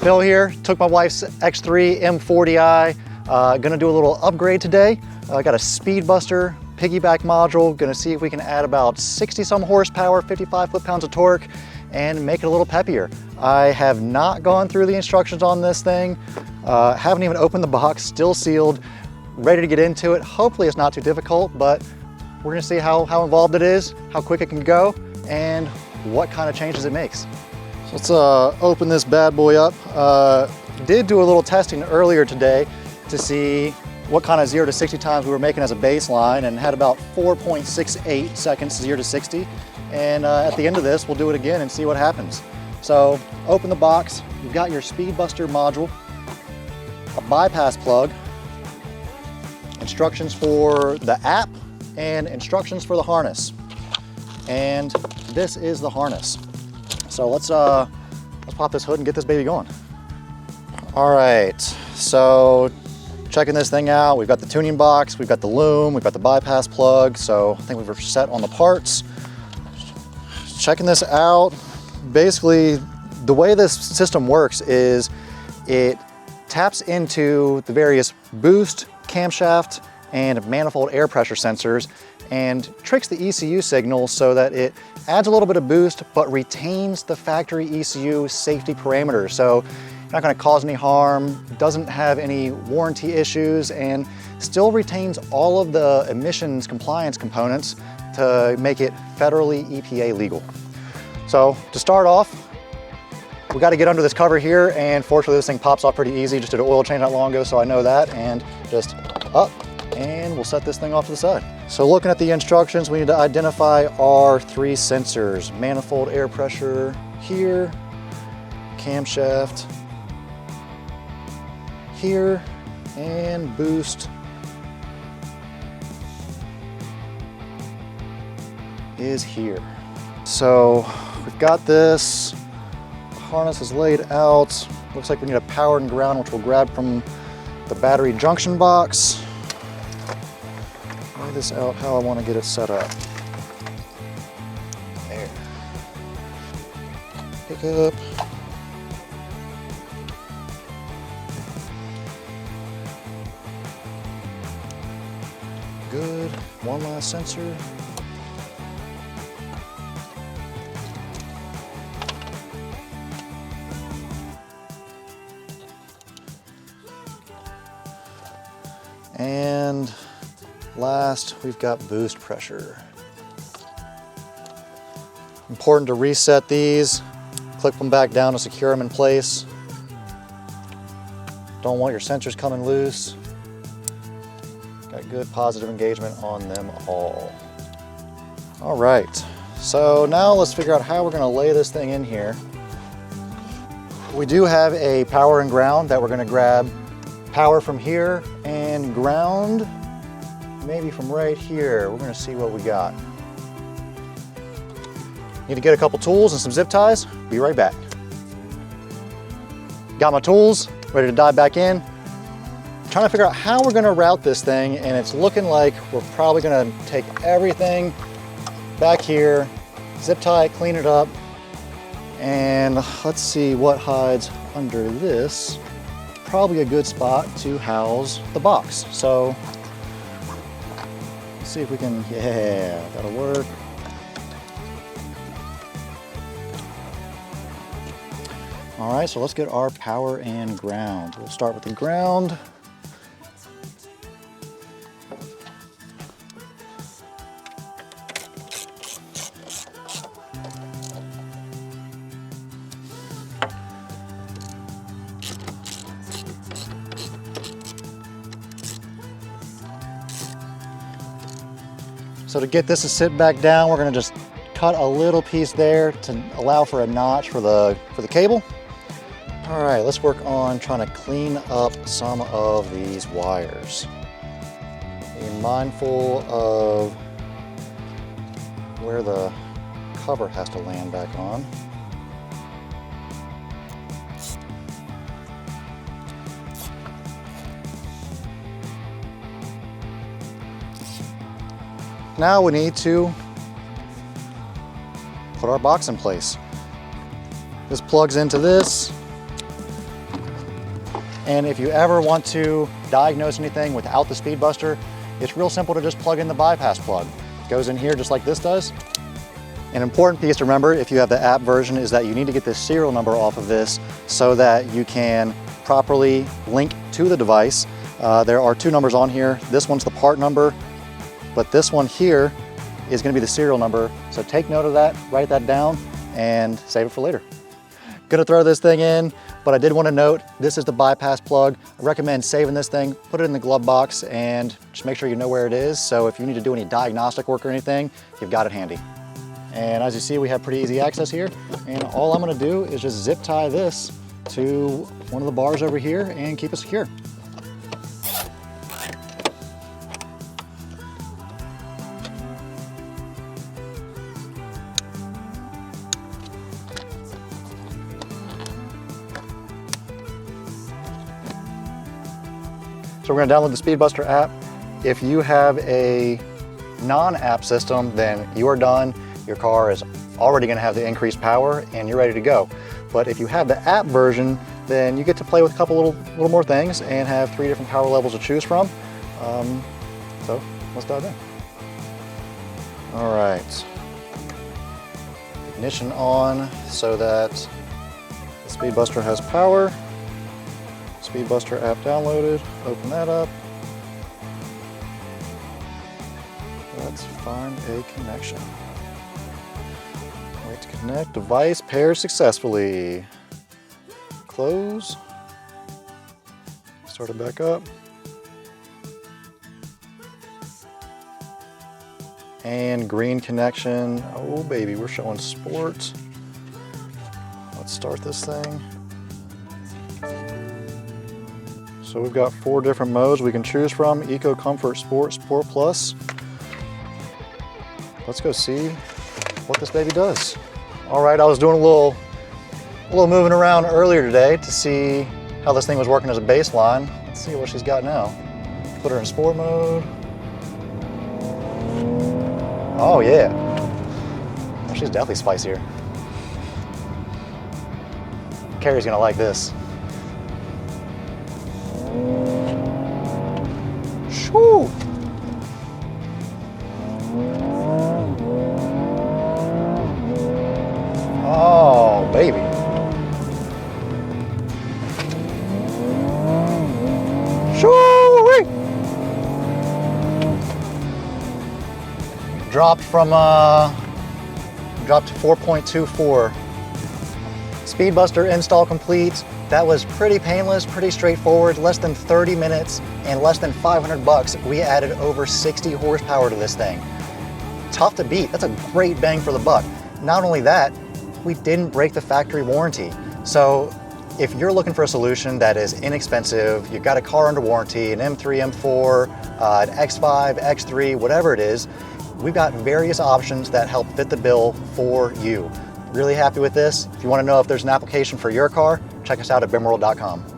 Phil here, took my wife's X3 M40i. Gonna do a little upgrade today. I got a Speedbuster piggyback module. Gonna see if we can add about 60 some horsepower, 55 foot-pounds of torque, and make it a little peppier. I have not gone through the instructions on this thing. Haven't even opened the box, still sealed, ready to get into it. Hopefully it's not too difficult, but we're gonna see how involved it is, how quick it can go, and what kind of changes it makes. So let's open this bad boy up. Did do a little testing earlier today to see what kind of 0 to 60 times we were making as a baseline, and had about 4.68 seconds 0 to 60. And at the end of this, we'll do it again and see what happens. So open the box, you've got your Speedbuster module, a bypass plug, instructions for the app, and instructions for the harness. And this is the harness. So let's pop this hood and get this baby going. All right, so checking this thing out, we've got the tuning box, we've got the loom, we've got the bypass plug, so I think we're set on the parts. Checking this out, basically the way this system works is it taps into the various boost, camshaft, and manifold air pressure sensors and tricks the ECU signal so that it adds a little bit of boost but retains the factory ECU safety parameters. So you're not going to cause any harm, doesn't have any warranty issues, and still retains all of the emissions compliance components to make it federally EPA legal. So to start off, we got to get under this cover here, and fortunately this thing pops off pretty easy. Just did an oil change not long ago, so I know that, and just up, and we'll set this thing off to the side. So looking at the instructions, we need to identify our 3 sensors. Manifold air pressure here, camshaft here, and boost is here. So we've got this, the harness is laid out. Looks like we need a power and ground, which we'll grab from the battery junction box. Lay this out how I want to get it set up. There. Pick up. Good. One last sensor. And last, we've got boost pressure. Important to reset these. Clip them back down to secure them in place. Don't want your sensors coming loose. Got good positive engagement on them all. All right, so now let's figure out how we're gonna lay this thing in here. We do have a power and ground that we're gonna grab power from here and ground maybe from right here. We're gonna see what we got. Need to get a couple tools and some zip ties. Be right back. Got my tools, ready to dive back in. Trying to figure out how we're gonna route this thing, and it's looking like we're probably gonna take everything back here, zip tie, clean it up, and let's see what hides under this. Probably a good spot to house the box. So let's see if we can, yeah, that'll work. All right, so let's get our power and ground. We'll start with the ground. So to get this to sit back down, we're gonna just cut a little piece there to allow for a notch for the cable. All right, let's work on trying to clean up some of these wires. Be mindful of where the cover has to land back on. Now we need to put our box in place. This plugs into this. And if you ever want to diagnose anything without the speed buster, it's real simple to just plug in the bypass plug. It goes in here just like this does. An important piece to remember if you have the app version is that you need to get this serial number off of this so that you can properly link to the device. There are two numbers on here. This one's the part number, but this one here is going to be the serial number. So take note of that, write that down, and save it for later. Gonna throw this thing in, but I did want to note, this is the bypass plug. I recommend saving this thing, put it in the glove box, and just make sure you know where it is. So if you need to do any diagnostic work or anything, you've got it handy. And as you see, we have pretty easy access here. And all I'm gonna do is just zip tie this to one of the bars over here and keep it secure. So we're gonna download the Speed Buster app. If you have a non-app system, then you are done. Your car is already gonna have the increased power and you're ready to go. But if you have the app version, then you get to play with a couple little more things and have 3 different power levels to choose from. So let's dive in. All right. Ignition on so that the Speed Buster has power. Speed Buster app downloaded, open that up. Let's find a connection. Wait to connect, device paired successfully. Close, start it back up. And green connection, oh baby, we're showing sport. Let's start this thing. So we've got 4 different modes we can choose from: Eco, Comfort, Sport, Sport Plus. Let's go see what this baby does. All right, I was doing a little moving around earlier today to see how this thing was working as a baseline. Let's see what she's got now. Put her in sport mode. Oh yeah, oh, she's definitely spicier. Carrie's gonna like this. Shoo! Oh, baby. Shoo-wee! Dropped to 4.24. Speed Buster install complete. That was pretty painless, pretty straightforward. Less than 30 minutes and less than 500 bucks. We added over 60 horsepower to this thing. Tough to beat. That's a great bang for the buck. Not only that, we didn't break the factory warranty. So if you're looking for a solution that is inexpensive, you've got a car under warranty, an M3, M4, an X5, X3, whatever it is, we've got various options that help fit the bill for you. Really happy with this. If you want to know if there's an application for your car, check us out at BimmerWorld.com.